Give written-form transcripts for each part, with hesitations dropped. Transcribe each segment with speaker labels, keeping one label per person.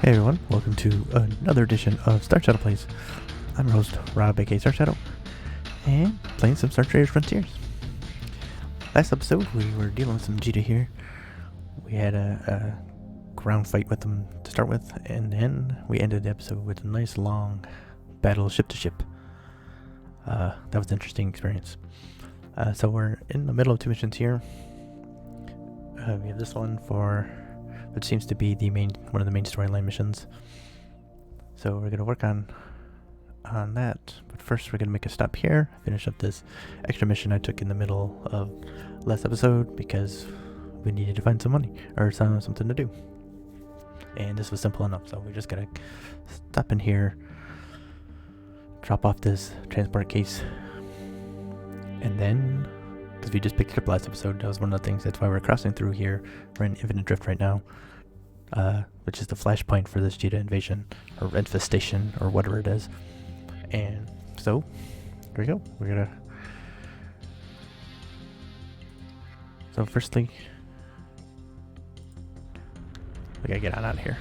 Speaker 1: Hey everyone, welcome to another edition of Starshadow Plays. I'm your host, Rob, aka Starshadow, and playing some Star Traders Frontiers. Last episode, we were dealing with some Jyeeta here. We had a ground fight with them to start with, and then we ended the episode with a nice long battle ship to ship. That was an interesting experience. So we're in the middle of two missions here. We have this one for which seems to be one of the main storyline missions. So we're gonna work on that. But first we're gonna make a stop here, finish up this extra mission I took in the middle of last episode because we needed to find some money or something to do. And this was simple enough, so we just gotta stop in here, drop off this transport case, and then because we just picked it up last episode, that was one of the things. That's why we're crossing through here. We're in Infinite Drift right now, which is the flashpoint for this Jyeeta invasion, or infestation, or whatever it is. And so, here we go. We're gonna... So firstly, we gotta get on out of here.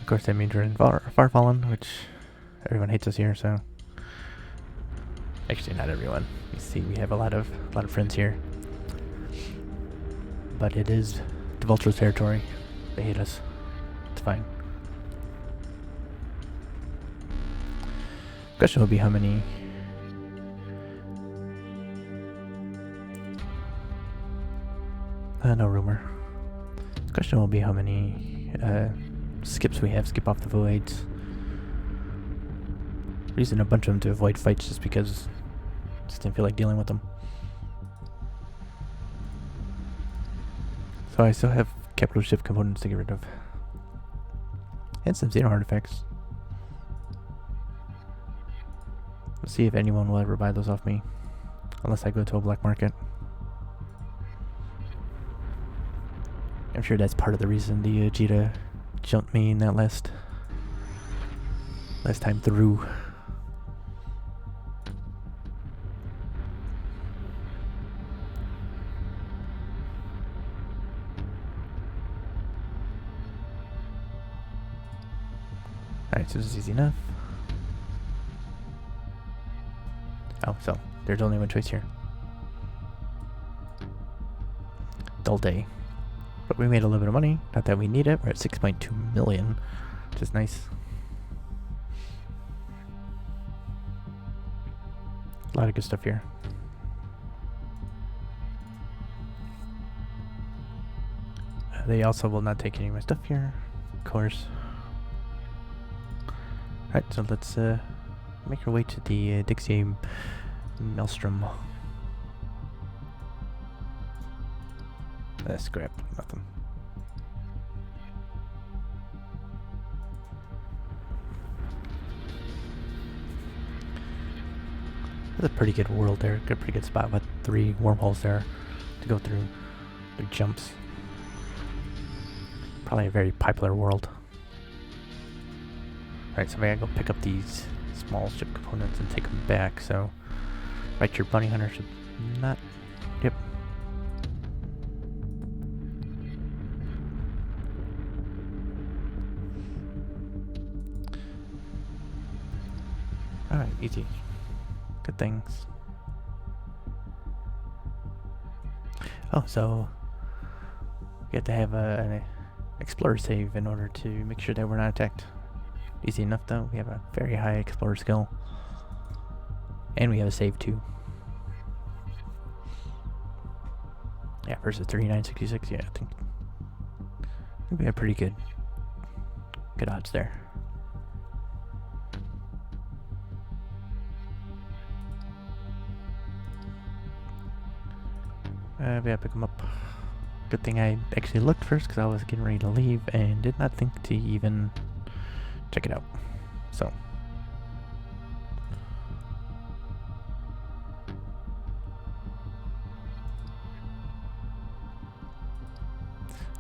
Speaker 1: Of course, that means we're in Far Fallen, which... everyone hates us here, so actually not everyone. You see, we have a lot of friends here, but it is the Valtos territory. They hate us. It's fine. Question will be how many. No rumor. Question will be how many skips we have. Skip off the voids. Using a bunch of them to avoid fights just because I just didn't feel like dealing with them. So I still have capital ship components to get rid of. And some Xeno artifacts. We'll see if anyone will ever buy those off me. Unless I go to a black market. I'm sure that's part of the reason the Jyeeta jumped me in that last time through. Alright, so this is easy enough. Oh, so there's only one choice here. Dull day. But we made a little bit of money. Not that we need it. We're at 6.2 million, which is nice. A lot of good stuff here. They also will not take any of my stuff here, of course. Alright, so let's make our way to the Dixie Maelstrom. Scrap, nothing. That's a pretty good world there, pretty good spot with 3 wormholes there to go through. Big jumps. Probably a very popular world. Alright, so I gotta go pick up these small ship components and take them back, so... Right, your bounty hunter should not... Yep. Alright, easy. Good things. Oh, so... We have to have an explorer save in order to make sure that we're not attacked. Easy enough though, we have a very high explorer skill. And we have a save too. Yeah, versus 3966, yeah, I think we have pretty good odds there. We gotta pick them up. Good thing I actually looked first because I was getting ready to leave and did not think to even check it out. So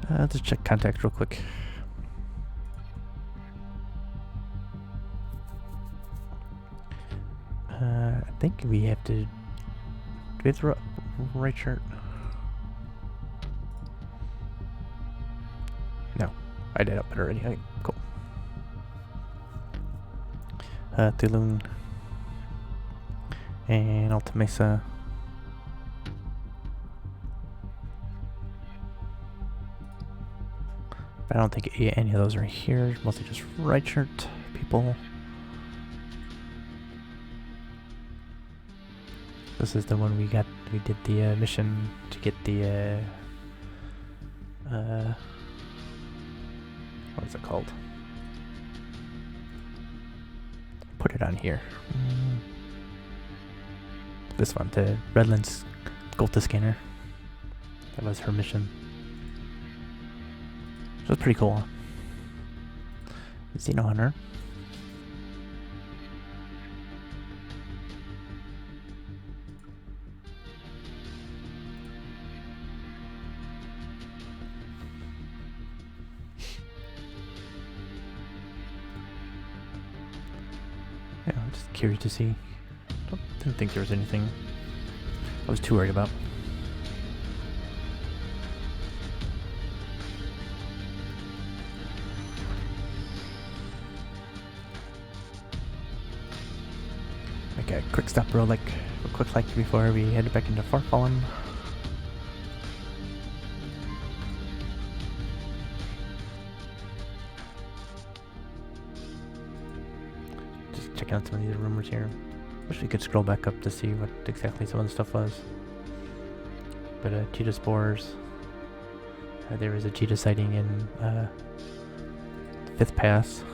Speaker 1: let's check contacts real quick. I think we have to... Do we have the right shirt? I did up it already. Okay, cool. Tulun and Alta Mesa. I don't think any of those are here. Mostly just right shirt people. This is the one we got. We did the mission to get the what is it called? Put it on here. This one, the Redlands Gulta scanner. That was her mission. So it's pretty cool. Xeno Hunter. Yeah, I'm just curious to see. Didn't think there was anything I was too worried about. Make a quick stop real quick like before we head back into Farfallen. Just checking out some of these rumors here. Wish we could scroll back up to see what exactly some of the stuff was. But Jyeeta spores. There was a Jyeeta sighting in 5th Pass.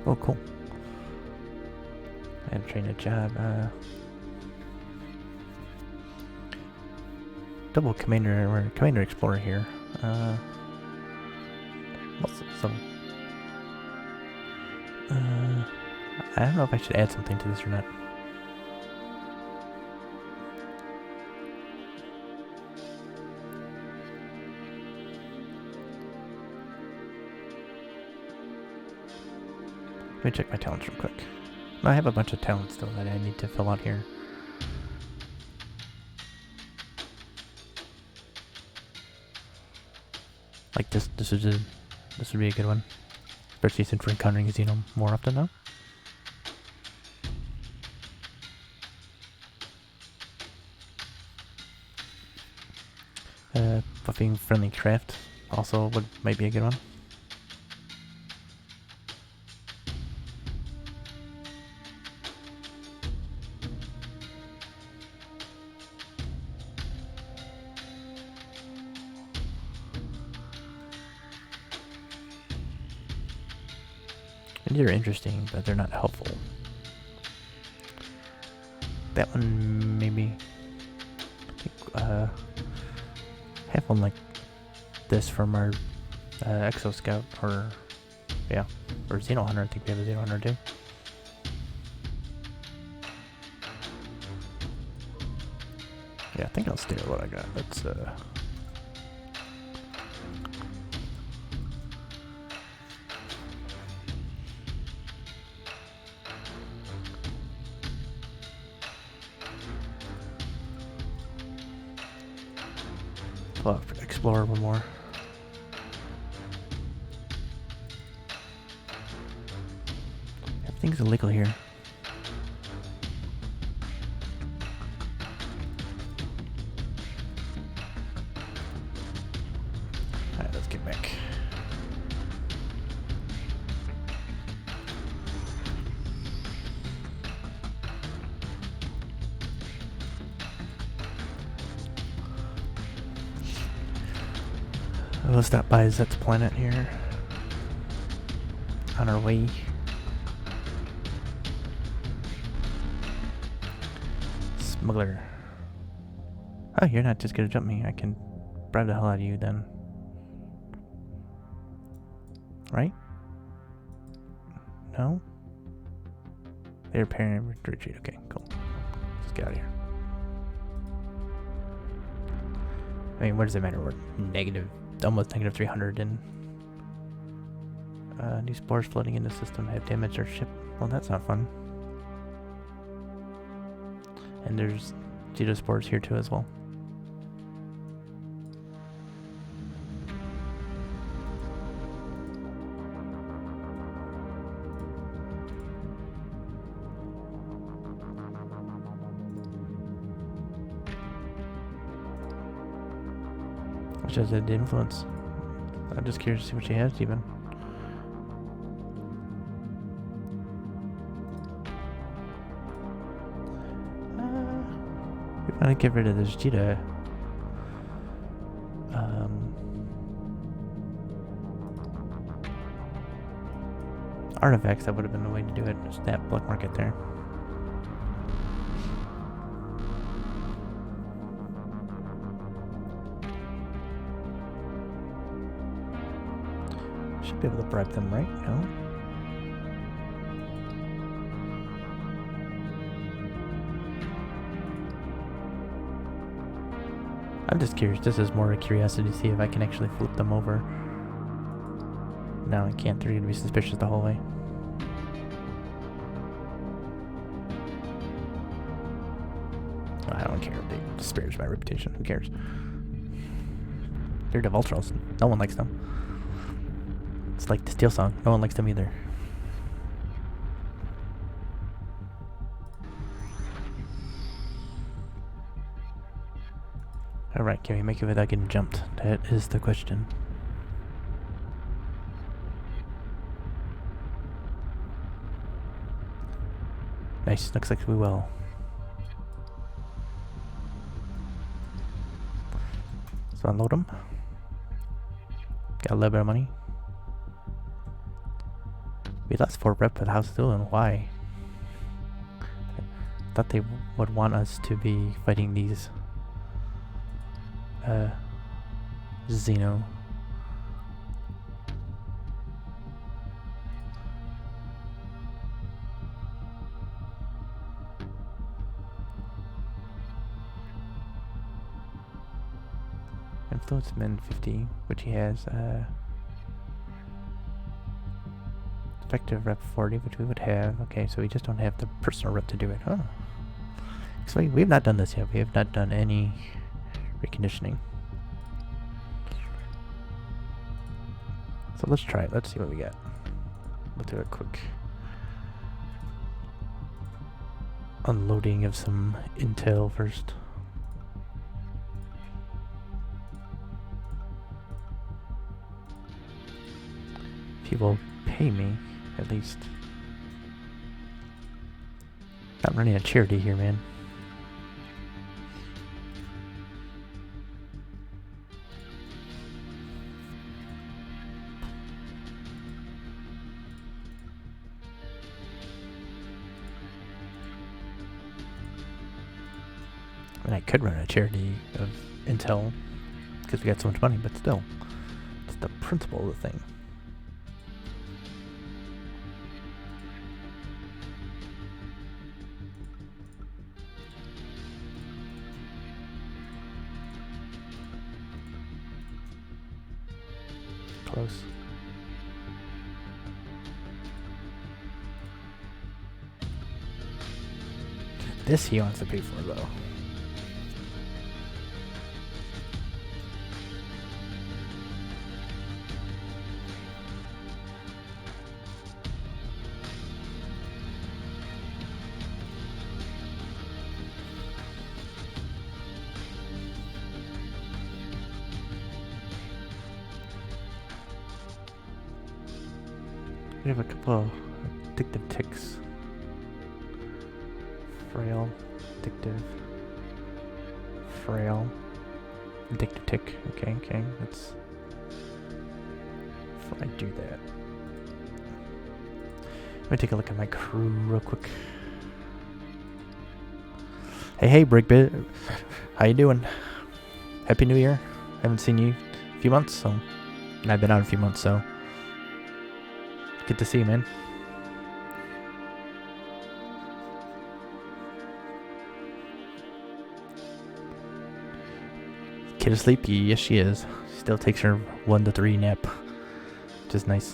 Speaker 1: Oh, cool. And train a job. Double commander or commander explorer here. So I don't know if I should add something to this or not. Let me check my talents real quick. I have a bunch of talents still that I need to fill out here. Like this would be a good one. Especially since we're encountering Xeno more often now. Buffing friendly craft also might be a good one. These are interesting, but they're not helpful. That one, maybe. I think, have one like this from our Exo Scout, or Xeno Hunter. I think we have a Xeno Hunter too. Yeah, I think I'll stay with what I got. Let's explore one more. Everything's illegal here. Alright, let's get back. We'll stop by Zet's planet here. On our way. Smuggler. Oh, you're not just gonna jump me. I can bribe the hell out of you then. Right? No? They're pairing retreat. Okay, cool. Let's get out of here. I mean, what does it matter? We're almost negative 300, and new spores floating in the system have damaged our ship. Well, that's not fun. And there's Jyeeta spores here too as well. Which has an influence. I'm just curious to see what she has even. We want to get rid of this Jyeeta. Artifacts, that would have been the way to do it. Just that black market there. Should be able to bribe them, right? No? I'm just curious. This is more a curiosity to see if I can actually flip them over. No, I can't. They're going to be suspicious the whole way. I don't care if they disparage my reputation. Who cares? They're the Valtos. No one likes them. It's like the Steel Song. No one likes them either. Alright, can we make it without getting jumped? That is the question. Nice, looks like we will. So unload them. Got a little bit of money. We lost 4 rep, but how still and why? I thought they would want us to be fighting these Xeno. Influence men 50, which he has. Effective rep 40, which we would have. Okay, so we just don't have the personal rep to do it. Oh. So we have not done this yet. We have not done any reconditioning. So let's try it. Let's see what we got. We'll do a quick unloading of some intel first. People pay me, at least. Not running a charity here, man. I mean, I could run a charity of intel because we got so much money, but still, it's the principle of the thing. Close. This he wants to pay for, though. We have a couple of addictive ticks. Frail, addictive, frail, addictive tick. Okay, okay, let's. Before I do that, let me take a look at my crew real quick. Hey, Brickbit, how you doing? Happy New Year. Haven't seen you a few months, so and I've been out a few months, so. Good to see you, man. Kid asleep? Yes, she is. She still takes her 1 to 3 nap, which is nice.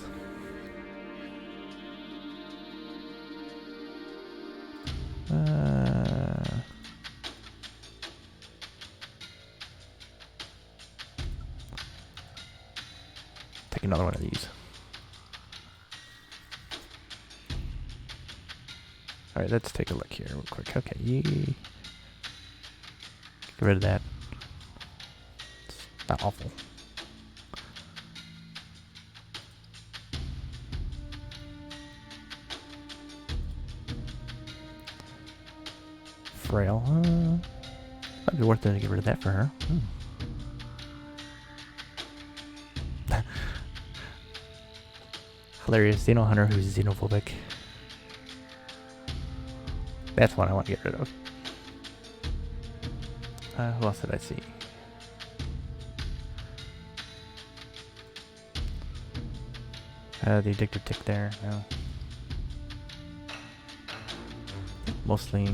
Speaker 1: Take another one of these. Alright, let's take a look here real quick. Okay, get rid of that. Let's Not awful. Frail. Might be worth it to get rid of that for her. Hilarious Xeno hunter who's xenophobic. That's one I want to get rid of. Who else did I see? The addictive tick there. No. Mostly.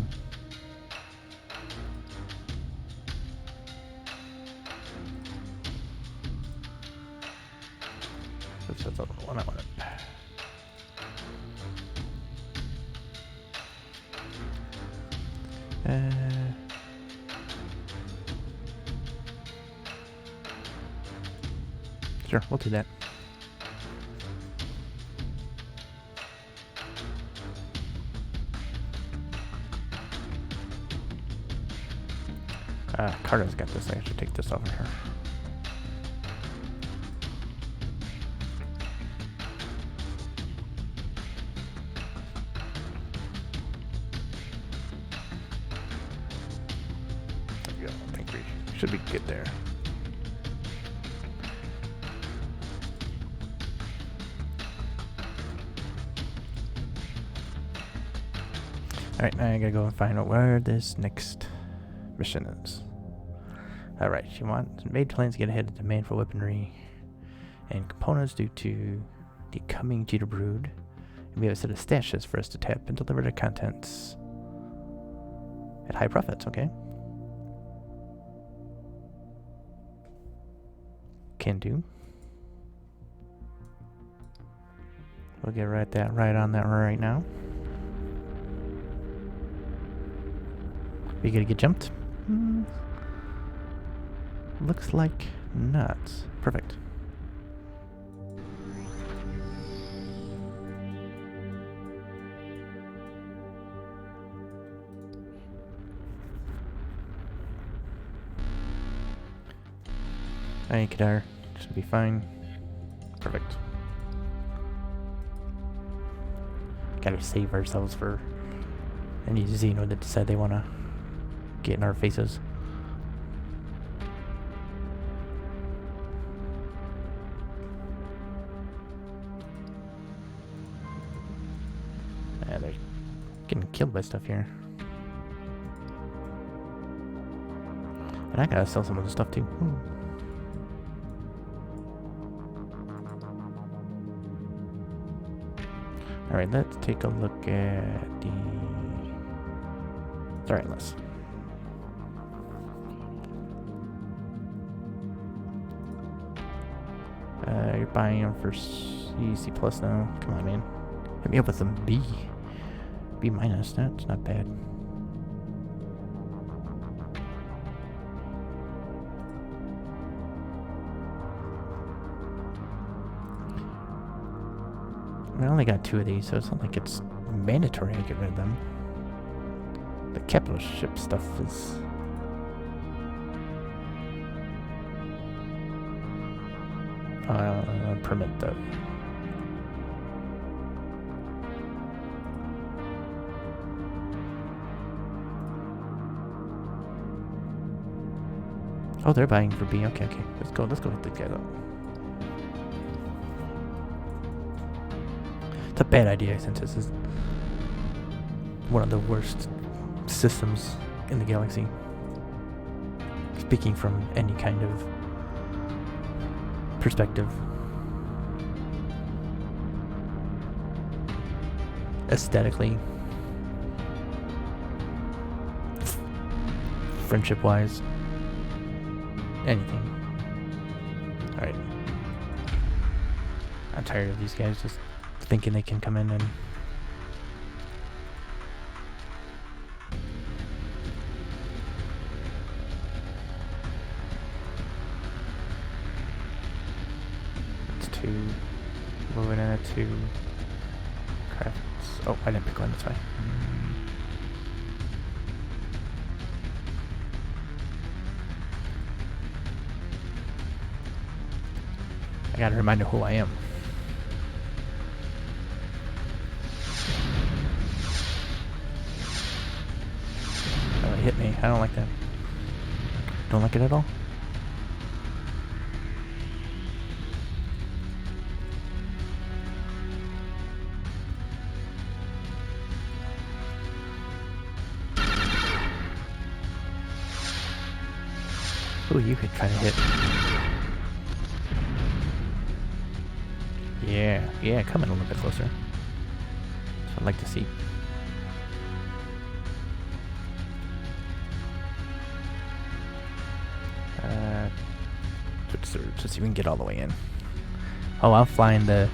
Speaker 1: That's the one I wanted. Sure, we'll do that. Carter's got this. I should take this over her. There we go. I think we should be good there. Alright, now I gotta go and find out where this next mission is. Alright, she wants made plans to get ahead of demand for weaponry and components due to the coming Jyeeta brood. And we have a set of stashes for us to tap and deliver the contents at high profits, okay? Can do. We'll get right on that right now. We gonna get jumped? Looks like not. Perfect. Hey, Kadar. Should be fine. Perfect. Gotta save ourselves for any Xeno that decide they wanna get in our faces. Yeah, they're getting killed by stuff here. And I gotta sell some of the stuff too. Alright, let's take a look at the... Alright, let's... You're buying them for C plus now. Come on, man. Hit me up with some B. B minus. That's not bad. I only got 2 of these, so it's not like it's mandatory to get rid of them. The capital ship stuff is... permit though. Oh, they're buying for B. Okay. Let's go hit these guys up. It's a bad idea since this is one of the worst systems in the galaxy. Speaking from any kind of perspective. Aesthetically. Friendship-wise. Anything. Alright. I'm tired of these guys just thinking they can come in and... It's 2. Moving in at 2. Crafts. Oh, I didn't pick one, that's fine. gotta remind her who I am. Oh, it hit me. I don't like that. Don't like it at all. Ooh, you could try to hit. Yeah, come in a little bit closer. That's what I'd like to see. Let's see if we can get all the way in. Oh, I'm flying the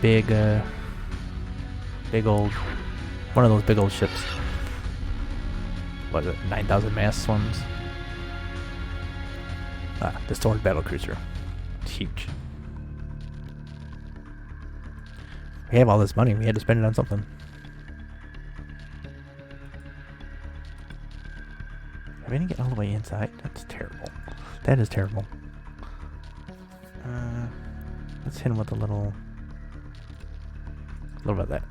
Speaker 1: big old, one of those big old ships. What is it, 9,000 mass ones? The Sword Battlecruiser. It's huge. We have all this money, we had to spend it on something. I didn't get all the way inside. That's terrible. That is terrible. Let's hit him with a little bit of that.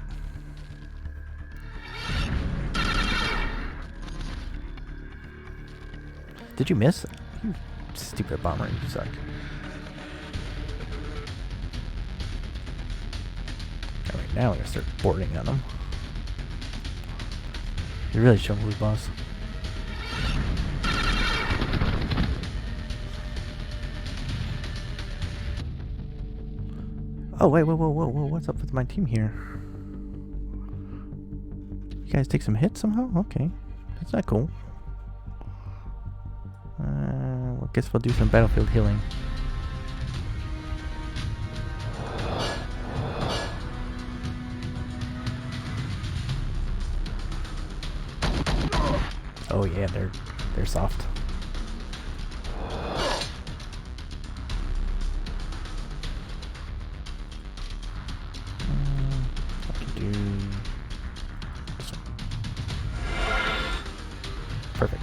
Speaker 1: Did you miss? You stupid bomber, you suck. Alright, now we're gonna start boarding on them. You really show who's boss. Oh, wait, whoa, what's up with my team here? You guys take some hits somehow? Okay. That's not cool. Well, I guess we'll do some battlefield healing. Oh yeah, they're soft. I can do this one. Perfect.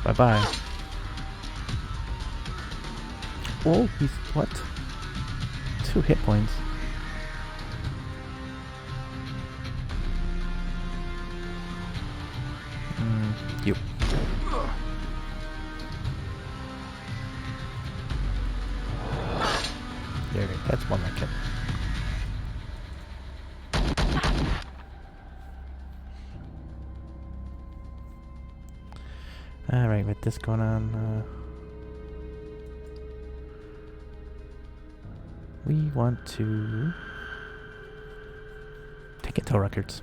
Speaker 1: Bye bye. Oh, he's what? 2 hit points. You. There, that's one I can. Alright, with this going on, we want to take intel records.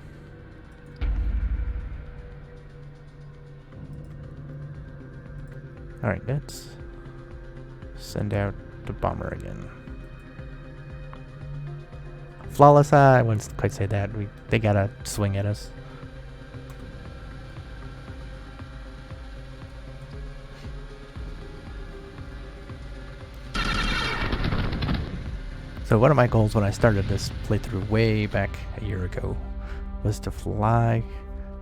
Speaker 1: Alright, let's send out the bomber again. Flawless, I wouldn't quite say that. They gotta swing at us. So one of my goals when I started this playthrough way back a year ago was to fly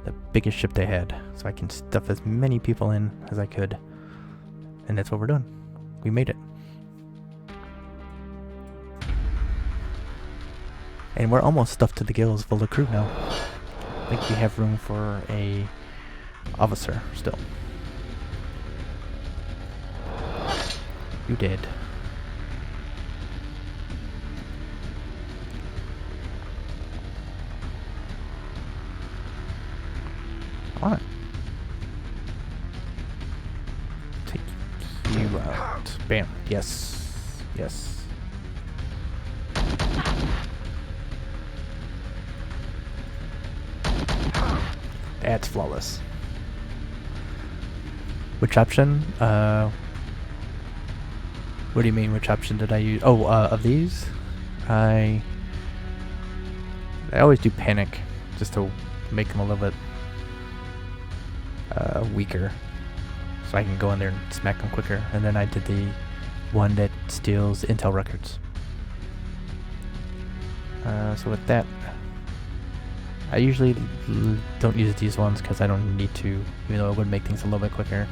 Speaker 1: the biggest ship they had so I can stuff as many people in as I could. And that's what we're doing. We made it. And we're almost stuffed to the gills full of crew now. I think we have room for a officer still. You did. On. Take you out. Bam. Yes. Yes. That's flawless. Which option? What do you mean, which option did I use? Oh, of these? I always do panic, just to make them a little bit weaker, so I can go in there and smack them quicker. And then I did the one that steals intel records. So with that, I usually don't use these ones because I don't need to, even though it would make things a little bit quicker.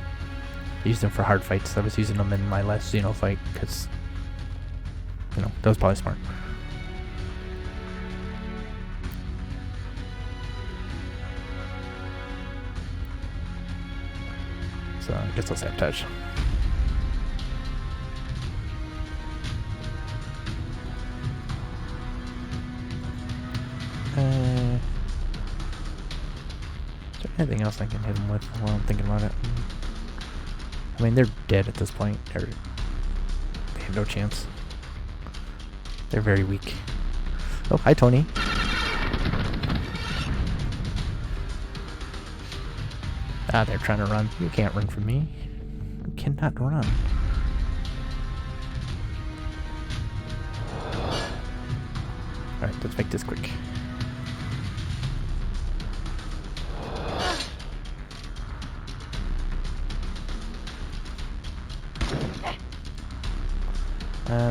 Speaker 1: I use them for hard fights. I was using them in my last Xeno fight because, you know, that was probably smart. So I guess I'll sabotage. Is there anything else I can hit them with while I'm thinking about it? I mean, they're dead at this point. They have no chance. They're very weak. Oh, hi, Tony. Ah, they're trying to run. You can't run from me. You cannot run. Alright, let's make this quick.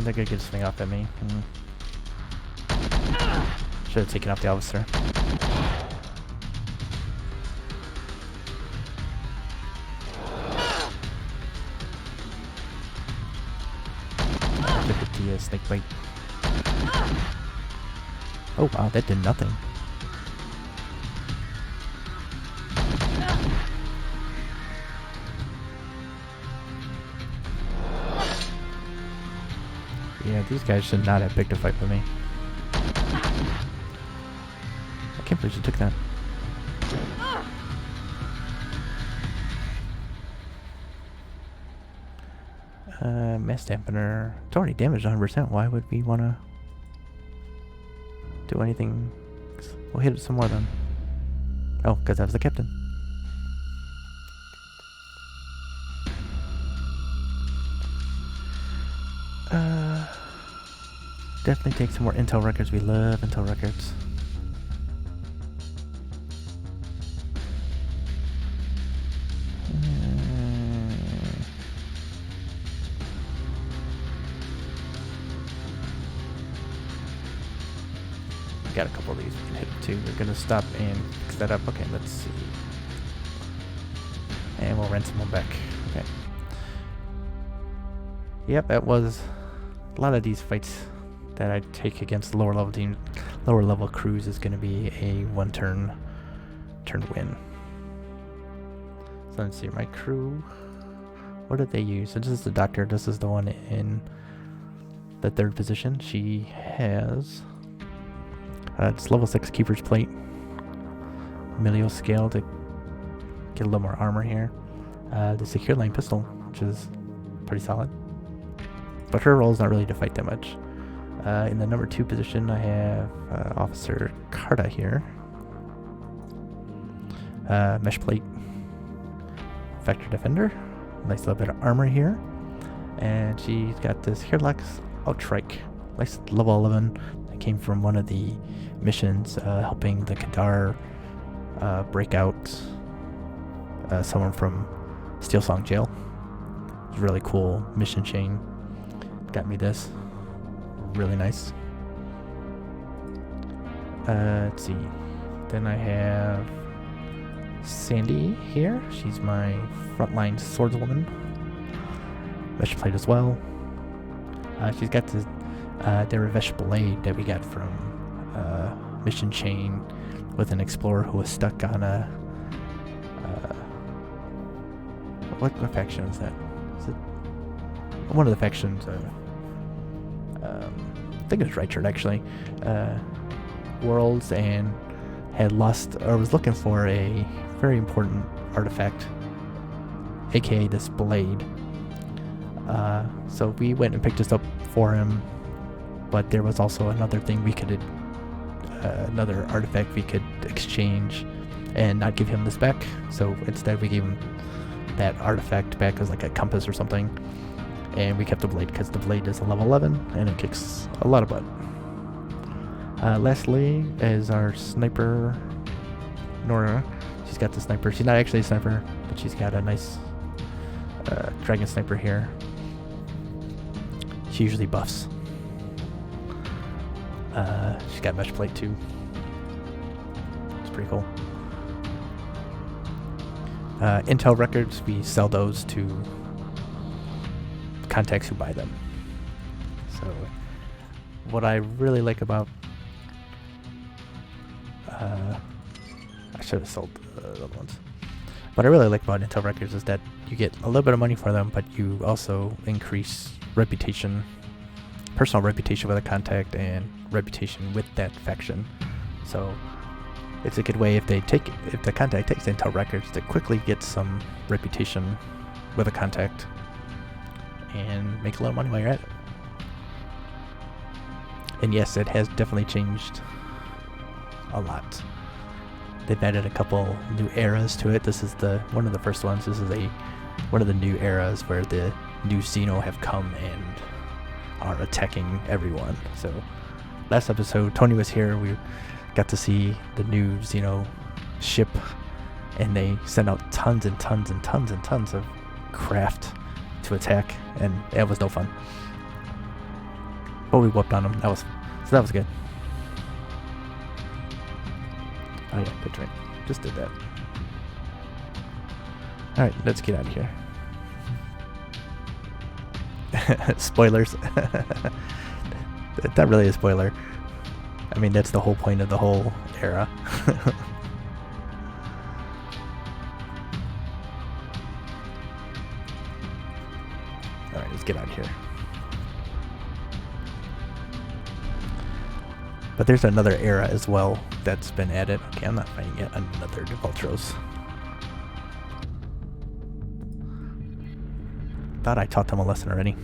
Speaker 1: They're gonna get this thing off at me. Should have taken out the officer. Look at the snake bite. Oh wow, that did nothing. Yeah, these guys should not have picked a fight with me. I can't believe you took that. Mass dampener. It's already damaged 100%. Why would we want to do anything? We'll hit it some more then. Oh, because I was the captain. Definitely take some more intel records. We love intel records. Got a couple of these we can hit too. We're gonna stop and fix that up. Okay, let's see. And we'll ransom them back. Okay. Yep, that was a lot of these fights that I take against lower level teams, lower level crews is gonna be a turn win. So let's see, my crew. What did they use? So this is the doctor. This is the one in the 3rd position. She has. It's level 6 Keeper's Plate. Milio scale to get a little more armor here. The Secure Line Pistol, which is pretty solid. But her role is not really to fight that much. In the number 2 position, I have Officer Carta here. Mesh Plate. Factor Defender. Nice little bit of armor here. And she's got this Hairlocks Outrike. Nice level 11. That came from one of the missions helping the Kadar break out someone from Steel Song Jail. It's a really cool mission chain. Got me this. Really nice. Let's see. Then I have Sandy here. She's my frontline swordswoman. Mesh plate as well. She's got this Derivesh blade that we got from mission chain with an explorer who was stuck on a what faction is that? Is it one of the factions? I think it was Reichard actually. Worlds, and had lost or was looking for a very important artifact, aka this blade. So we went and picked this up for him, but there was also another thing we could, another artifact we could exchange and not give him this back. So instead we gave him that artifact back as like a compass or something, and we kept the blade because the blade is a level 11 and it kicks a lot of butt. Lastly is our sniper, Nora. She's got the sniper. She's not actually a sniper, but she's got a nice dragon sniper here. She usually buffs. She's got mesh plate too. It's pretty cool. Intel records, we sell those to contacts who buy them. So what I really like about I should have sold the other ones. What I really like about Intel records is that you get a little bit of money for them, but you also increase reputation, personal reputation with a contact, and reputation with that faction. So it's a good way if the contact takes Intel records to quickly get some reputation with a contact and make a little money while you're at it. And yes, it has definitely changed a lot. They've added a couple new eras to it. This is one of the first ones. This is one of the new eras where the new Xeno have come and are attacking everyone. So last episode, Tony was here. We got to see the new Xeno ship, and they sent out tons and tons and tons and tons of craft to attack, and it was no fun. But we whooped on them. That was good. Oh yeah, that's right. Just did that. Alright, let's get out of here. Spoilers. That's not really a spoiler. I mean, that's the whole point of the whole era. Alright, let's get out of here. But there's another era as well that's been added. Okay, I'm not finding yet another Valtos. Thought I taught them a lesson already.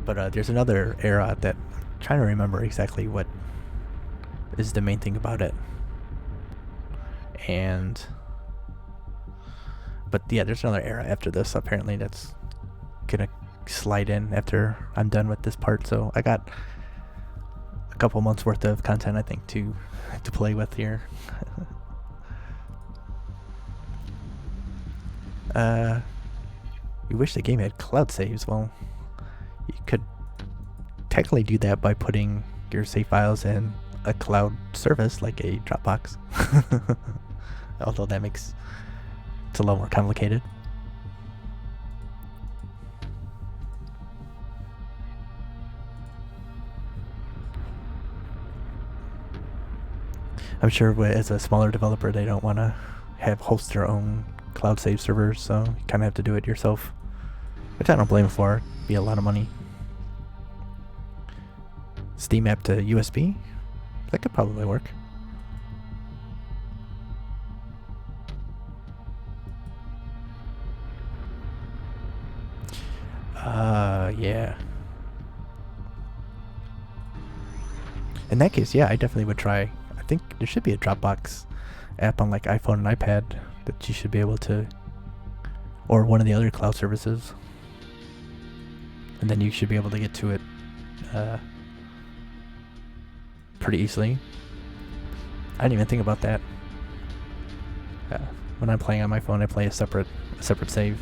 Speaker 1: But there's another era that I'm trying to remember exactly what is the main thing about it. But yeah, there's another era after this. Apparently that's gonna slide in after I'm done with this part. So I got a couple months worth of content, I think, to play with here. You wish the game had cloud saves. Well, you could technically do that by putting your save files in a cloud service like a Dropbox. Although that makes it's a little more complicated. I'm sure as a smaller developer they don't want to host their own cloud save servers, so you kind of have to do it yourself, which I don't blame them for. It'd be a lot of money. Steam app to USB? That could probably work. Yeah. In that case, yeah, I definitely would try. I think there should be a Dropbox app on like iPhone and iPad that you should be able to, or one of the other cloud services, and then you should be able to get to it pretty easily. I didn't even think about that. When I'm playing on my phone, I play a separate save.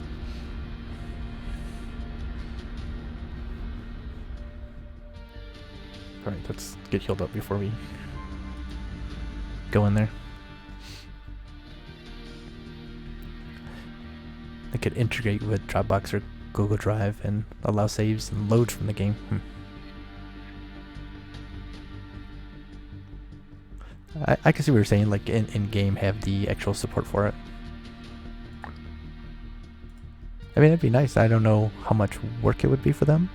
Speaker 1: Alright, let's get healed up before we go in there. I could integrate with Dropbox or Google Drive and allow saves and loads from the game. I can see what you're saying, like in-game have the actual support for it. I mean, it'd be nice. I don't know how much work it would be for them.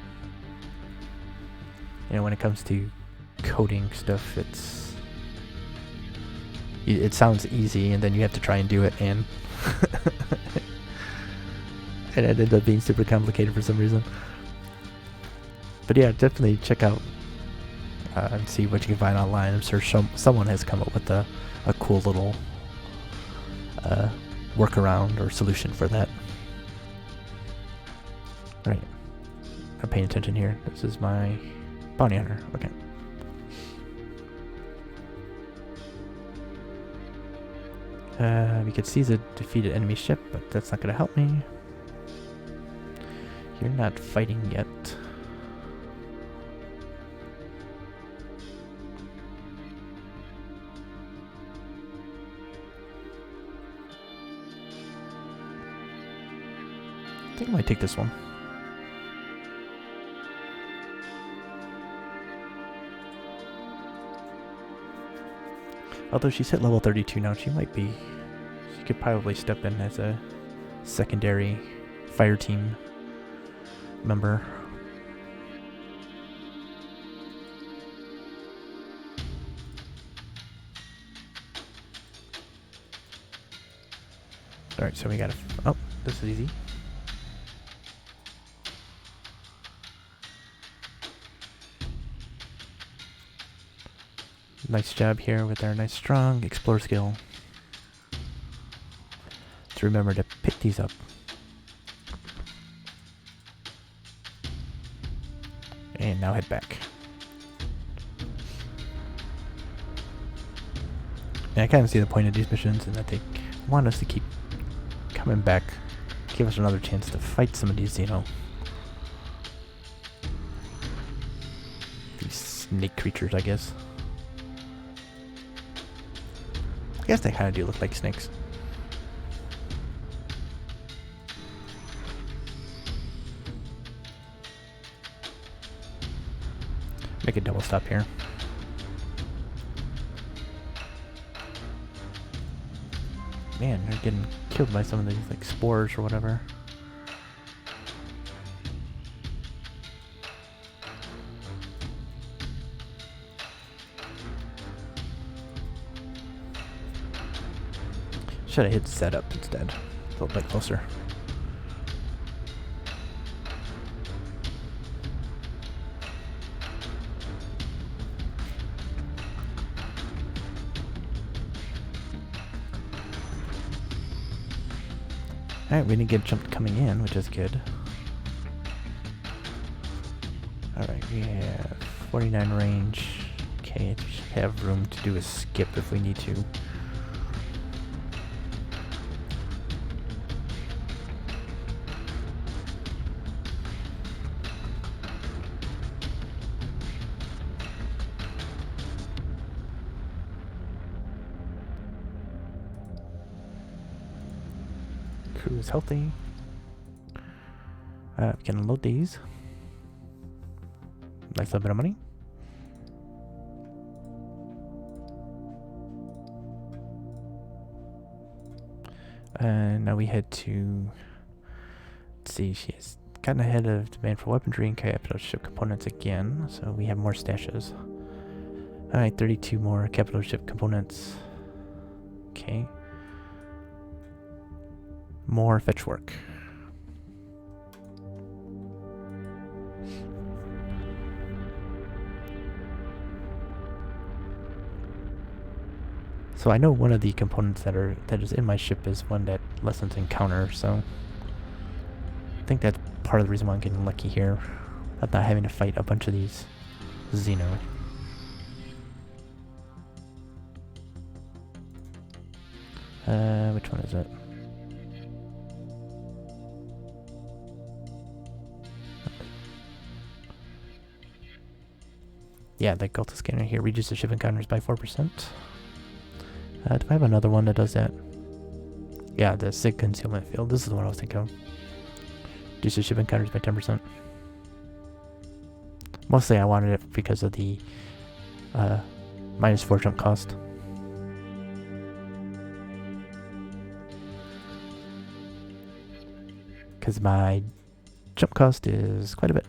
Speaker 1: You know, when it comes to coding stuff, it sounds easy, and then you have to try and do it, and and it ended up being super complicated for some reason. But yeah, definitely check out and see what you can find online. I'm sure someone has come up with a cool little workaround or solution for that. Right, I'm paying attention here. This is my bounty hunter. Okay. We could seize a defeated enemy ship, but that's not going to help me. You're not fighting yet. think I might take this one. Although she's hit level 32 now, she could probably step in as a secondary fire team member. Alright, so we gotta... Oh, this is easy. Nice job here with our nice strong explore skill. To remember to pick these up. And now head back. And I kind of see the point of these missions in that they want us to keep coming back, give us another chance to fight some of these, these snake creatures, I guess. I guess they kind of do look like snakes. Make a double stop here. Man, they're getting killed by some of these like spores or whatever. Should have hit setup instead. A little bit closer. Alright, we didn't get jumped coming in, which is good. Alright, we have 49 range. Okay, we should have room to do a skip if we need to. Crew is healthy. We can unload these. Nice little bit of money. And now we head to... Let's see, she has gotten ahead of demand for weaponry and capital ship components again, so we have more stashes. Alright, 32 more capital ship components. Okay. More fetch work. So I know one of the components that is in my ship is one that lessens encounter, so I think that's part of the reason why I'm getting lucky here. Of not having to fight a bunch of these Xeno. Which one is it? Yeah, the Valtos scanner here reduces ship encounters by 4%. Do I have another one that does that? Yeah, the SIG concealment field. This is the one I was thinking of. Reduces ship encounters by 10%. Mostly I wanted it because of the -4 jump cost. Because my jump cost is quite a bit.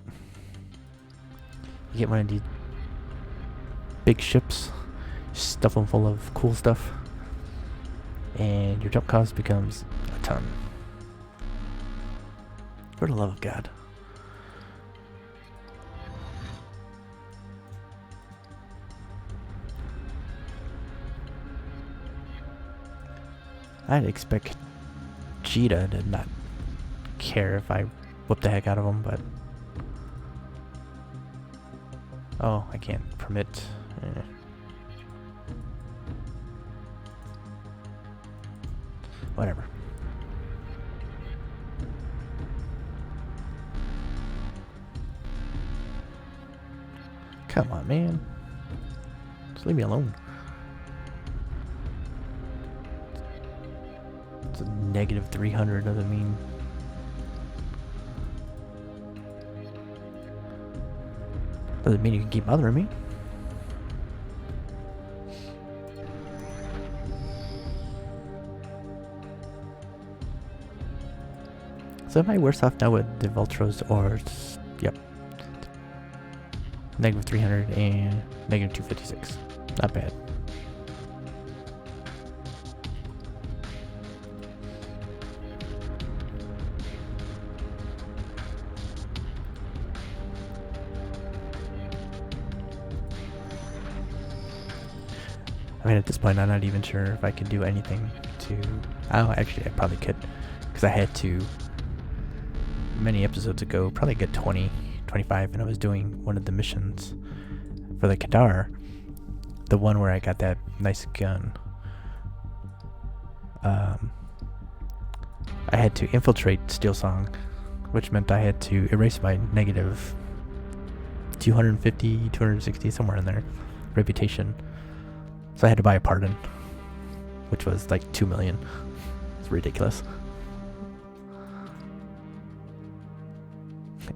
Speaker 1: You get one of these big ships, stuff them full of cool stuff, and your jump cost becomes a ton. For the love of God. I'd expect Jyeeta to not care if I whip the heck out of him, but... Oh, I can't permit... Whatever. Come on, man. Just leave me alone. It's a -300, doesn't mean... Doesn't mean you can keep bothering me. So am I worse off now with the Valtos or... Yep. Negative 300 and negative 256. Not bad. I mean, at this point, I'm not even sure if I could do anything to... Oh, actually, I probably could. Because I had to, many episodes ago, probably get 20, 25, and I was doing one of the missions for the Kadar. The one where I got that nice gun. I had to infiltrate Steel Song, which meant I had to erase my negative 250, 260, somewhere in there, reputation. So I had to buy a pardon, which was like 2 million. It's ridiculous.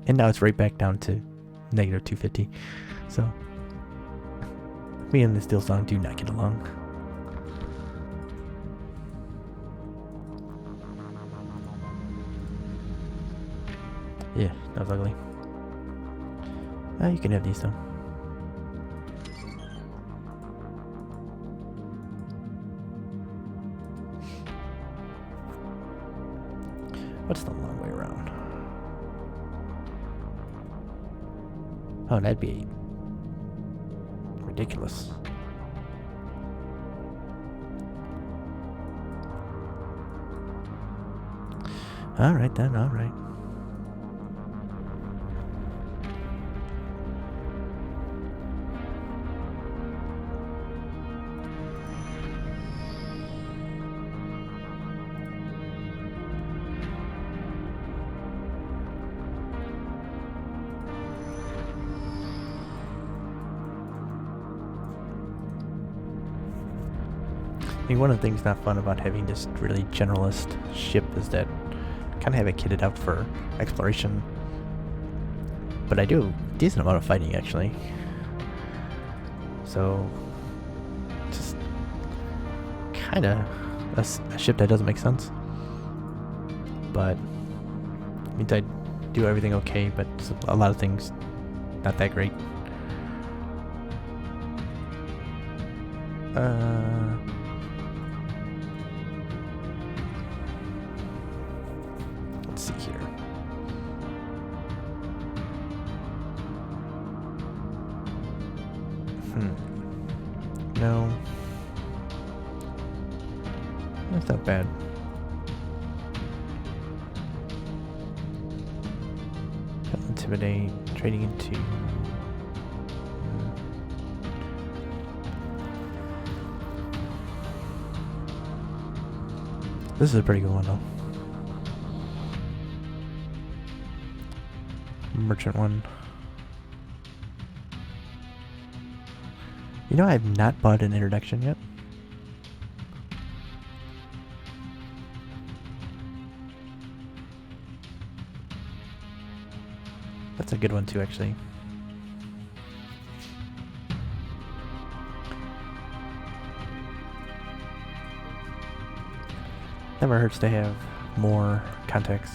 Speaker 1: And now it's right back down to negative 250. So me and the Steel Song do not get along. Yeah, that was ugly. You can have these though. What's the long way around? Oh, that'd be ridiculous. Alright then, alright. I mean, one of the things not fun about having this really generalist ship is that I kind of have it kitted out for exploration. But I do a decent amount of fighting, actually. So, just kind of a ship that doesn't make sense. But, it means I do everything okay, but a lot of things not that great. Let's see here. No. That's not bad. Intimidate, trading into... This is a pretty good one, though. Merchant one. You know, I have not bought an introduction yet. That's a good one, too, actually. Never hurts to have more context.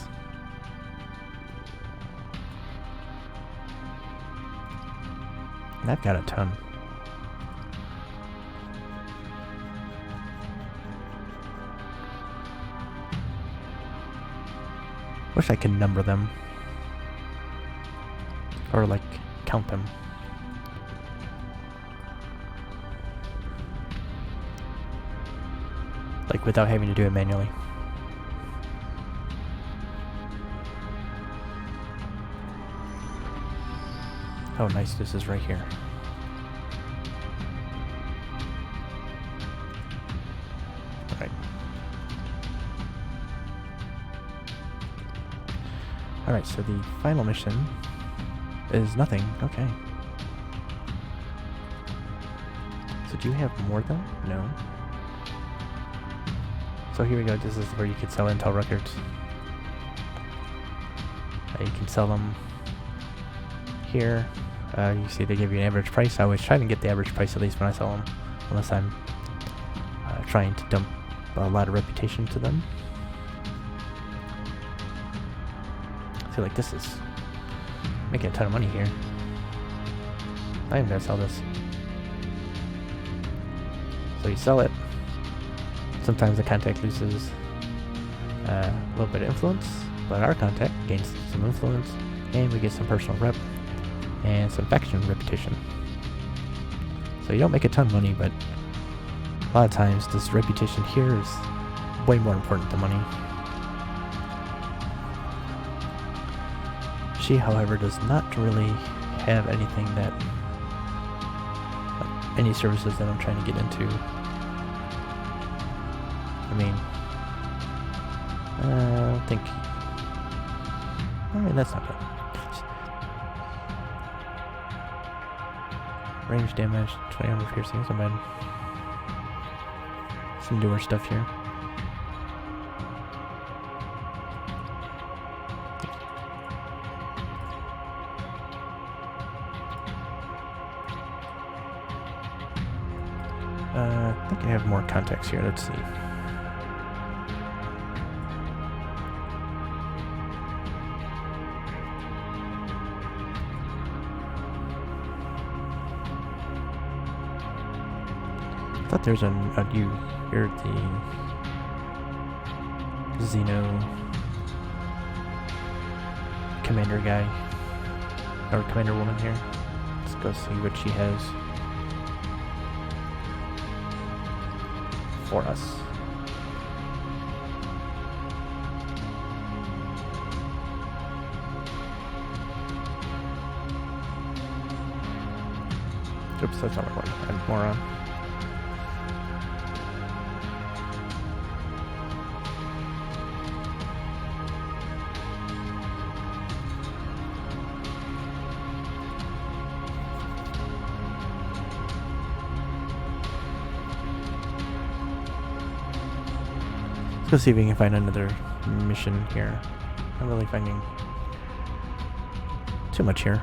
Speaker 1: And I've got a ton. Wish I could number them. Or like count them. Like without having to do it manually. Oh nice, this is right here. Alright. Alright, so the final mission is nothing. Okay. So do you have more though? No. So here we go, this is where you can sell Intel records. You can sell them here. You see they give you an average price. I always try to get the average price at least when I sell them, unless I'm trying to dump a lot of reputation to them. I feel like this is making a ton of money here. I am gonna sell this. So you sell it. Sometimes the contact loses a little bit of influence, but our contact gains some influence, and we get some personal rep and some faction reputation. So you don't make a ton of money, but a lot of times this reputation here is way more important than money. She, however, does not really have anything that, any services that I'm trying to get into. I mean, I don't think, I mean, that's not bad. Range damage, 20 armor piercing, not bad. Some newer stuff here. I think I have more contacts here, let's see. I thought there's a you here, the Xeno commander guy, or commander woman here. Let's go see what she has for us. Oops, that's not recording. I'm moron. Let's see if we can find another mission here. Not really finding too much here.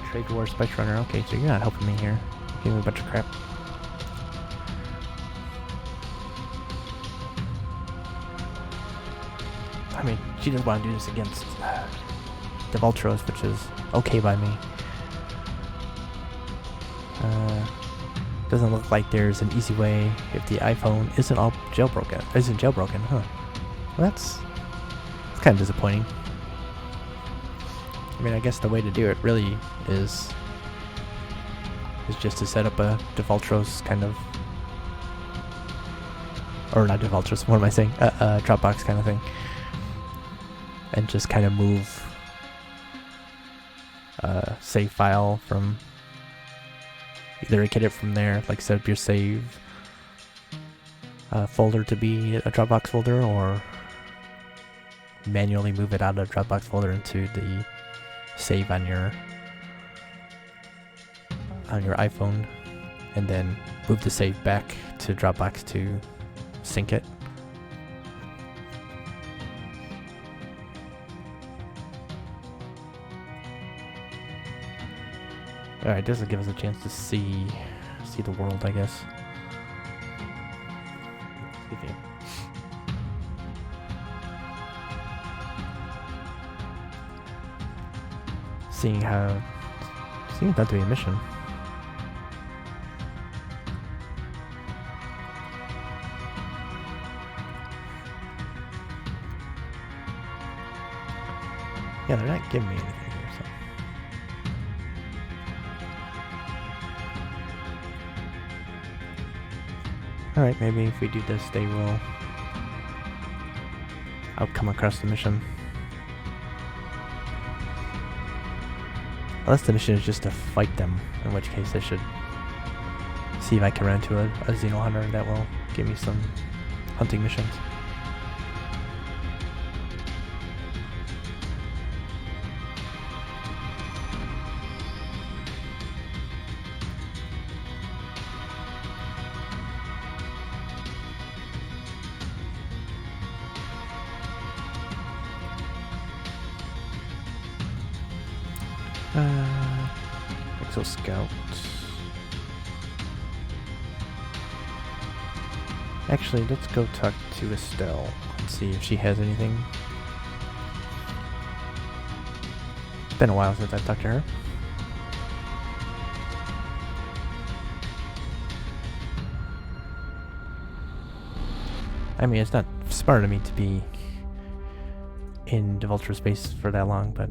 Speaker 1: Trade war, Spice Runner. Okay, so you're not helping me here. You're giving me a bunch of crap. I mean, she doesn't want to do this against the Valtos, which is okay by me. Doesn't look like there's an easy way if the iPhone isn't jailbroken, huh? Well, that's kind of disappointing. I mean, I guess the way to do it really is just to set up a Valtos kind of, or not Valtos, what am I saying? A Dropbox kind of thing, and just kind of move save file from. Either get it from there, like set up your save folder to be a Dropbox folder, or manually move it out of Dropbox folder into the save on your iPhone, and then move the save back to Dropbox to sync it. Alright, this will give us a chance to see the world, I guess. Seeing that to be a mission. Yeah, they're not giving me anything here, so. Alright, maybe if we do this, they will. I'll come across the mission. Unless the mission is just to fight them, in which case I should see if I can run into a Xeno hunter that will give me some hunting missions. Exo Scout. Actually, let's go talk to Estelle and see if she has anything. It's been a while since I've talked to her. I mean, it's not smart of me to be in Valtos space for that long, but...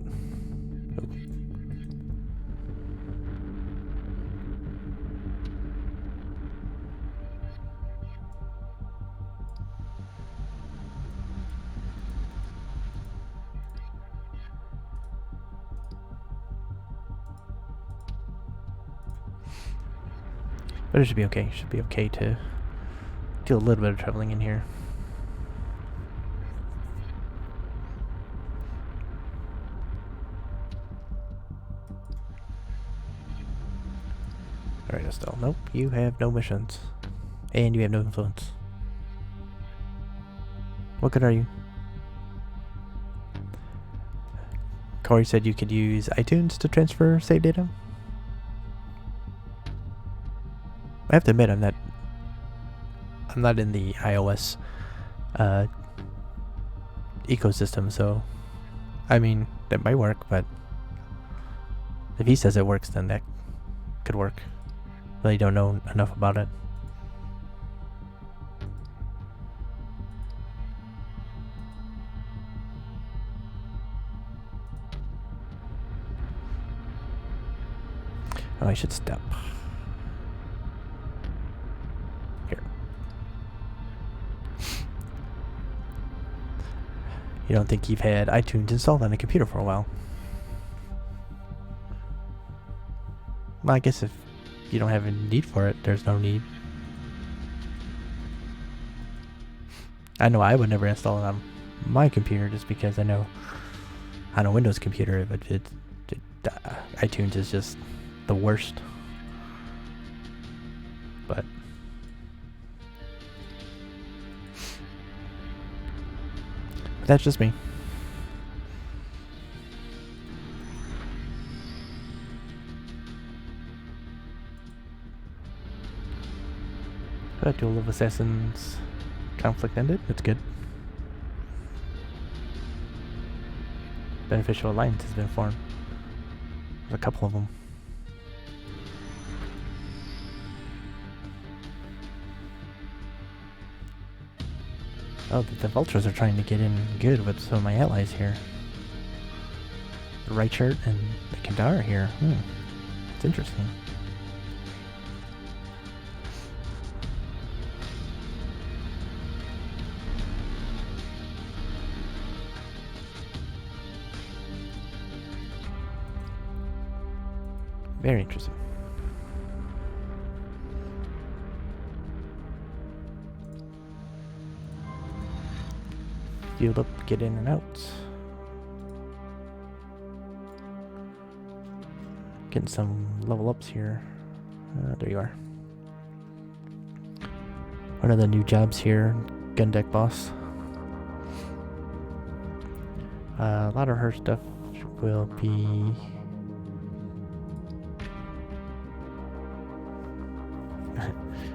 Speaker 1: But it should be okay. It should be okay to do a little bit of traveling in here. Alright, Estelle. Nope, you have no missions. And you have no influence. What good are you? Corey said you could use iTunes to transfer save data. I have to admit, I'm not in the iOS ecosystem, so I mean that might work, but if he says it works, then that could work. Really don't know enough about it. Oh, I should step. You don't think you've had iTunes installed on a computer for a while? Well, I guess if you don't have a need for it, there's no need. I know I would never install it on my computer just because I know on a Windows computer, but iTunes is just the worst. But that's just me. Duel of Assassins conflict ended. That's good. Beneficial alliance has been formed. There's a couple of them. Oh, the Vultures are trying to get in good with some of my allies here. The Right Shirt and the Kandar here. It's interesting. Very interesting. Field up, get in and out. Getting some level ups here. There you are. One of the new jobs here, gun deck boss. A lot of her stuff will be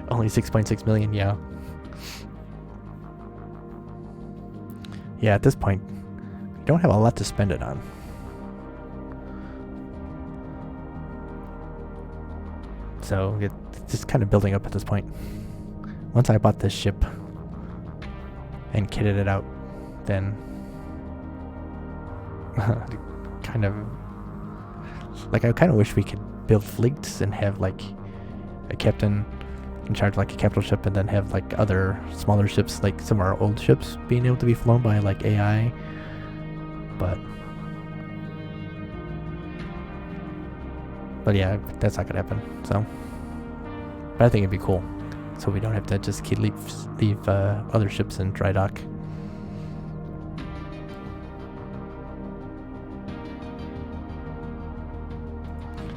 Speaker 1: only 6.6 million, yeah. Yeah, at this point, you don't have a lot to spend it on. So it's just kind of building up at this point. Once I bought this ship and kitted it out, then kind of like I kind of wish we could build fleets and have like a captain in charge of like a capital ship, and then have like other smaller ships, like some of our old ships being able to be flown by like AI. But yeah, that's not gonna happen. So, but I think it'd be cool, so we don't have to just leave other ships in dry dock.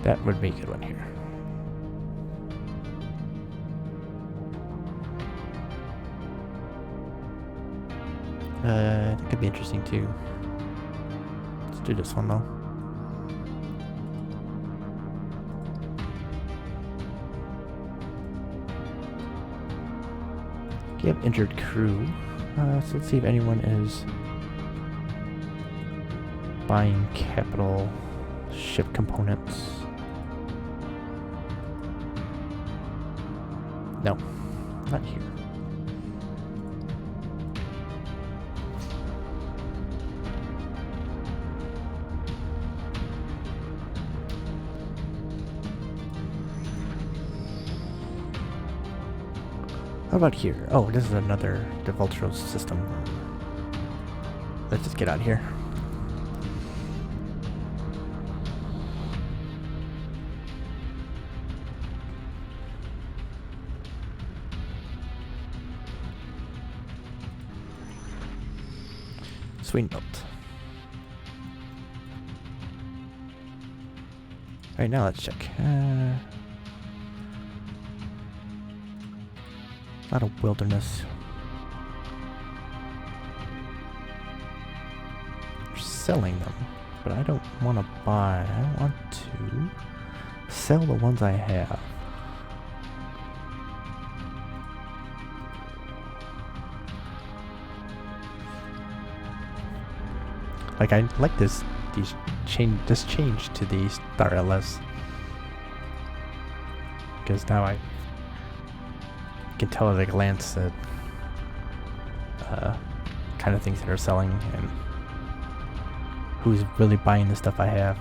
Speaker 1: That would be a good one here. It could be interesting too. Let's do this one though. You have injured crew. So let's see if anyone is buying capital ship components. No, not here. How about here? Oh, this is another Valtos system. Let's just get out of here. Swing belt. Alright, now let's check. Not a wilderness. We're selling them, but I don't want to buy. I want to sell the ones I have. Like, I like this change to the Star LS, because now I can tell at a glance that kind of things that are selling and who's really buying the stuff I have.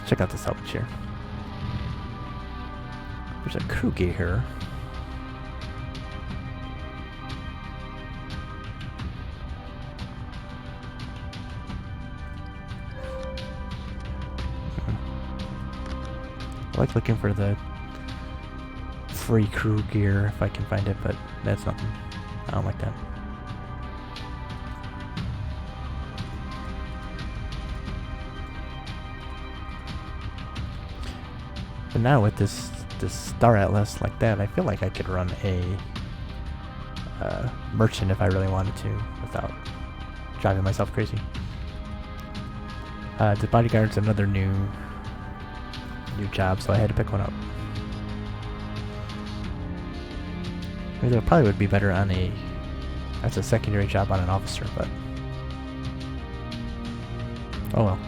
Speaker 1: Check out the salvage here. There's a crew gear here. I like looking for the free crew gear if I can find it, but that's nothing. I don't like that. But now with this Star Atlas like that, I feel like I could run a merchant if I really wanted to without driving myself crazy. The bodyguard's another new job, so I had to pick one up. I mean, it probably would be better on as a secondary job on an officer, but oh well.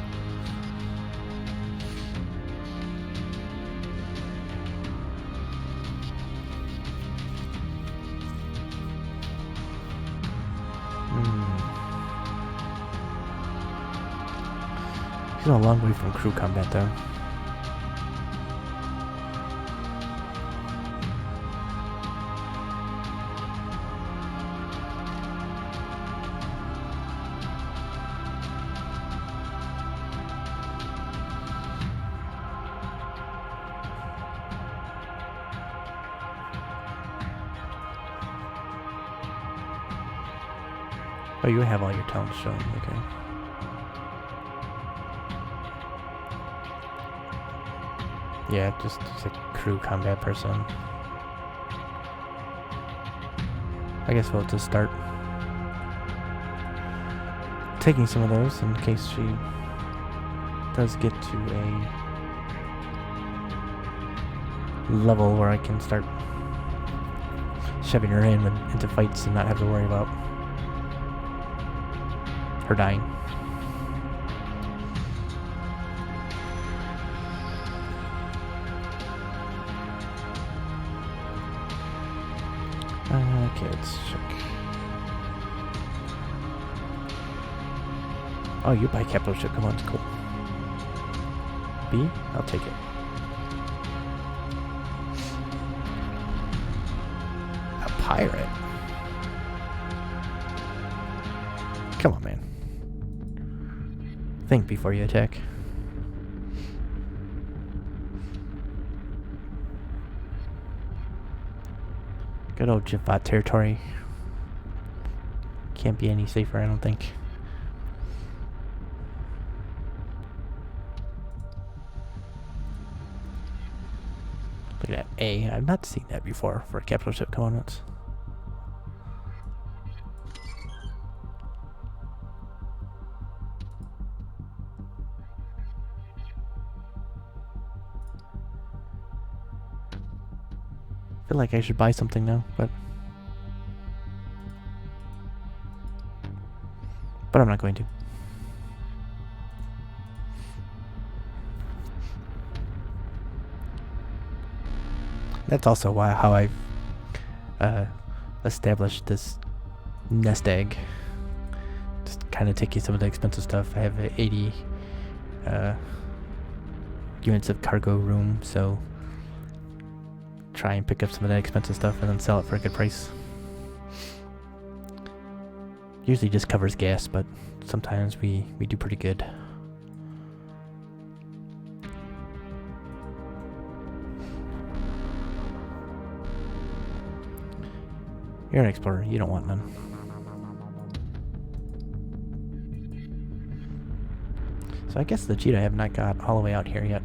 Speaker 1: He's a long way from crew combat though. Oh, you have all your talents shown, okay. Yeah, just a crew combat person. I guess we'll just start taking some of those in case she does get to a level where I can start shoving her into fights and not have to worry about her dying. Okay, let's check. Oh, you buy capital ship commands, cool. B? I'll take it. A pirate? Come on, man. Think before you attack. Good old Jyeeta territory. Can't be any safer, I don't think. Look at that A. I've not seen that before for capital ship components. I feel like I should buy something now, but I'm not going to. That's also how I've established this nest egg. Just kind of taking some of the expensive stuff. I have 80 units of cargo room, so try and pick up some of that expensive stuff and then sell it for a good price. Usually just covers gas, but sometimes we do pretty good. You're an explorer, you don't want none. So I guess the Jyeeta I have not got all the way out here yet.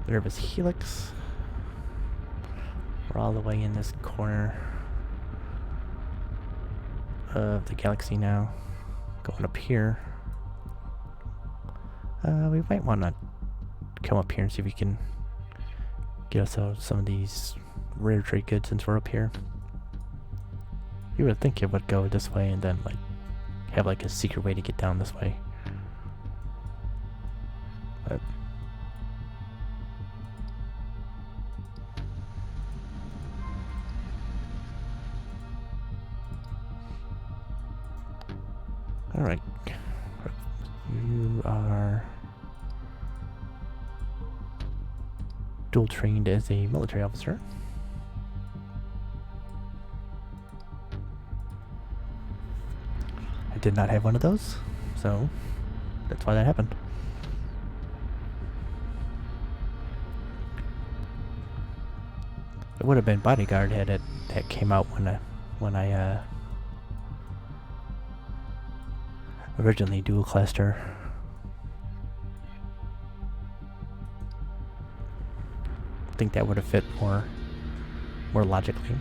Speaker 1: Nervous Helix. We're all the way in this corner of the galaxy now. Going up here. We might want to come up here and see if we can get ourselves some of these rare trade goods since we're up here. You would think it would go this way and then like have like a secret way to get down this way. But alright. You are dual trained as a military officer. I did not have one of those, so that's why that happened. It would have been bodyguard had it that came out when I originally dual classed her. I think that would have fit more logically.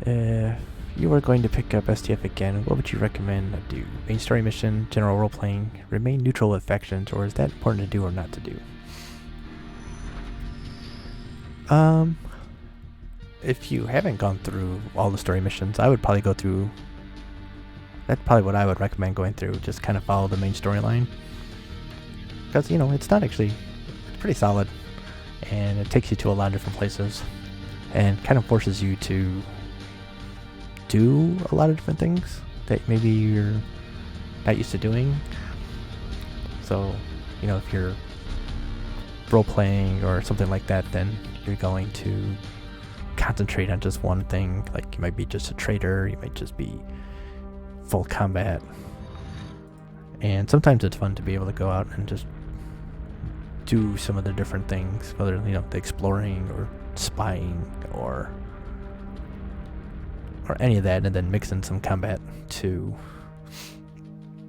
Speaker 1: If you were going to pick up STF again, what would you recommend I do? Main story mission, general role-playing, remain neutral with factions, or is that important to do or not to do? If you haven't gone through all the story missions, I would probably go through... That's probably what I would recommend going through, just kind of follow the main storyline. Because, you know, it's not actually... It's pretty solid, and it takes you to a lot of different places, and kind of forces you to do a lot of different things that maybe you're not used to doing. So, you know, if you're role-playing or something like that, then you're going to concentrate on just one thing. Like, you might be just a trader, you might just be full combat. And sometimes it's fun to be able to go out and just do some of the different things, whether, you know, the exploring or spying or any of that, and then mix in some combat too.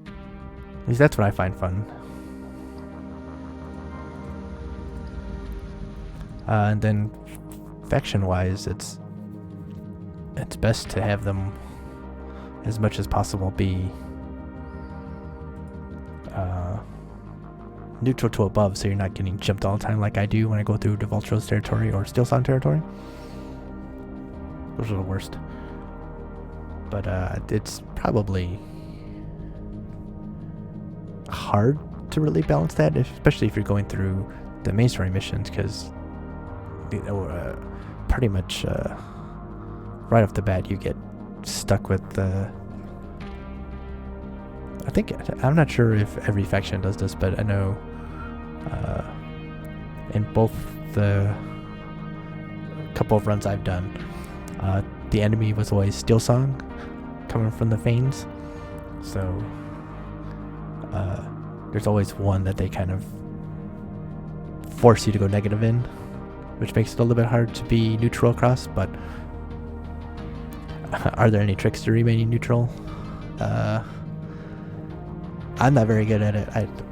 Speaker 1: At least that's what I find fun. And then faction-wise, it's best to have them as much as possible be neutral to above, so you're not getting jumped all the time like I do when I go through Valtos territory or Steelsong territory. Those are the worst. But it's probably hard to really balance that, especially if you're going through the main story missions, because, you know, pretty much right off the bat you get stuck with the... I'm not sure if every faction does this, but I know in both the couple of runs I've done, the enemy was always Steelsong coming from the Fanes, so there's always one that they kind of force you to go negative in, which makes it a little bit hard to be neutral across. But are there any tricks to remaining neutral? I'm not very good at it.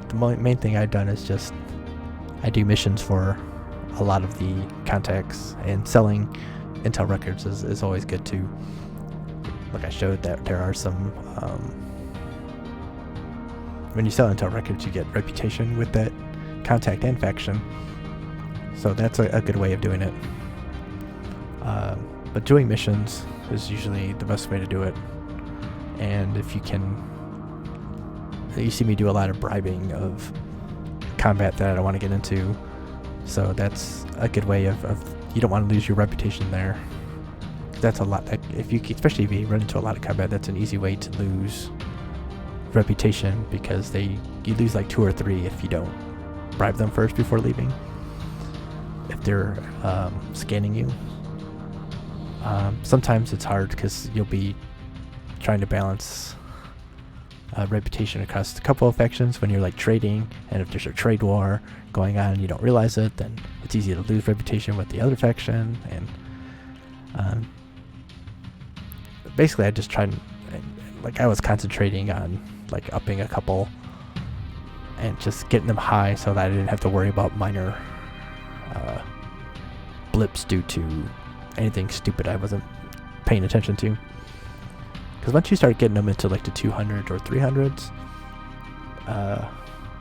Speaker 1: The main thing I've done is just I do missions for a lot of the contacts, and selling intel records is always good too. Like I showed that there are some, when you sell intel records you get reputation with that contact and faction, so that's a good way of doing it. But doing missions is usually the best way to do it, and if you can, you see me do a lot of bribing of combat that I don't want to get into, so that's a good way of you don't want to lose your reputation there. That's a lot, especially if you run into a lot of combat, that's an easy way to lose reputation, because you lose like 2 or 3 if you don't bribe them first before leaving, if they're scanning you. Sometimes it's hard because you'll be trying to balance reputation across a couple of factions when you're like trading, and if there's a trade war going on and you don't realize it, then it's easy to lose reputation with the other faction. And basically I just tried, like I was concentrating on like upping a couple and just getting them high so that I didn't have to worry about minor blips due to anything stupid I wasn't paying attention to. Because once you start getting them into like the 200 or 300s,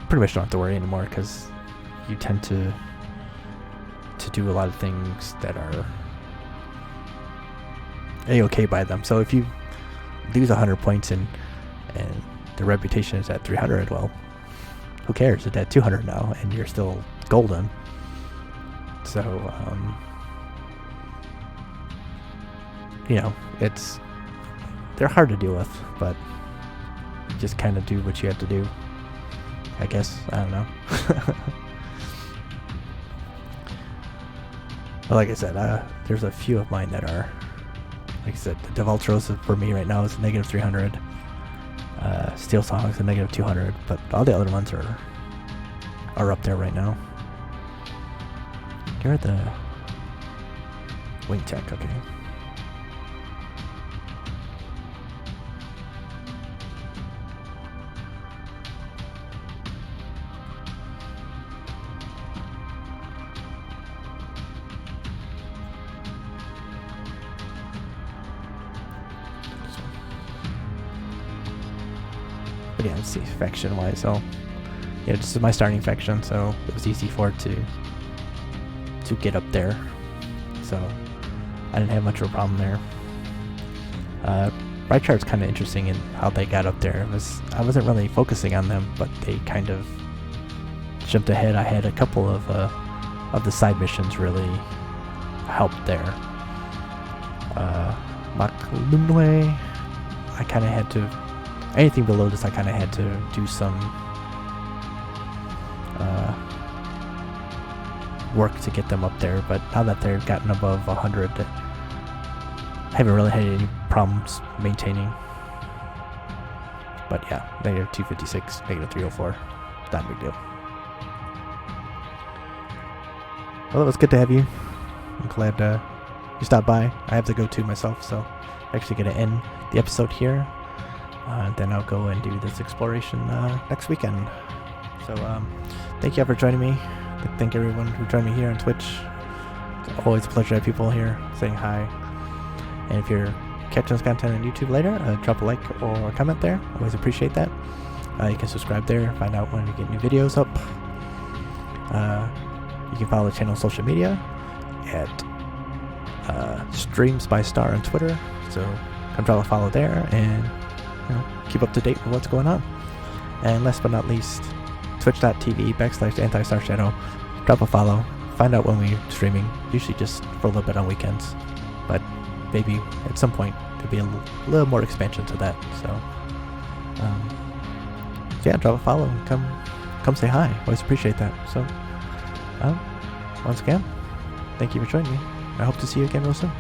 Speaker 1: pretty much don't have to worry anymore, because you tend to do a lot of things that are a-okay by them. So if you lose 100 points and the reputation is at 300, well, who cares? It's at 200 now and you're still golden. So you know, they're hard to deal with, but you just kind of do what you have to do, I guess. I don't know. But like I said, there's a few of mine that are, like I said, the Valtos for me right now is negative 300. Steel Song is a negative 200, but all the other ones are up there right now. You're at the Wing Tech, okay. But yeah, let's see, faction wise, so yeah, this is my starting faction, so it was easy for it to get up there, so I didn't have much of a problem there. Right chart's kind of interesting in how they got up there. I wasn't really focusing on them, but they kind of jumped ahead. I had a couple of the side missions really helped there. Maklumwe, I kind of had to. Anything below this, I kind of had to do some work to get them up there, but now that they've gotten above 100, I haven't really had any problems maintaining. But yeah, negative 256, negative 304, not a big deal. Well, it was good to have you. I'm glad you stopped by. I have to go too myself, so I'm actually going to end the episode here. Then I'll go and do this exploration next weekend. So thank you for joining me. Thank everyone who joined me here on Twitch. It's always a pleasure to have people here saying hi. And if you're catching this content on YouTube later, drop a like or a comment there. Always appreciate that. You can subscribe there, find out when we get new videos up. You can follow the channel on social media at Streams by Star on Twitter. So come drop a follow there and keep up to date with what's going on. And last but not least, twitch.tv/anti-Starshadow. Drop a follow. Find out when we're streaming. Usually just for a little bit on weekends, but maybe at some point there'll be a little more expansion to that. So yeah, drop a follow and come say hi. Always appreciate that. So once again, thank you for joining me. I hope to see you again real soon.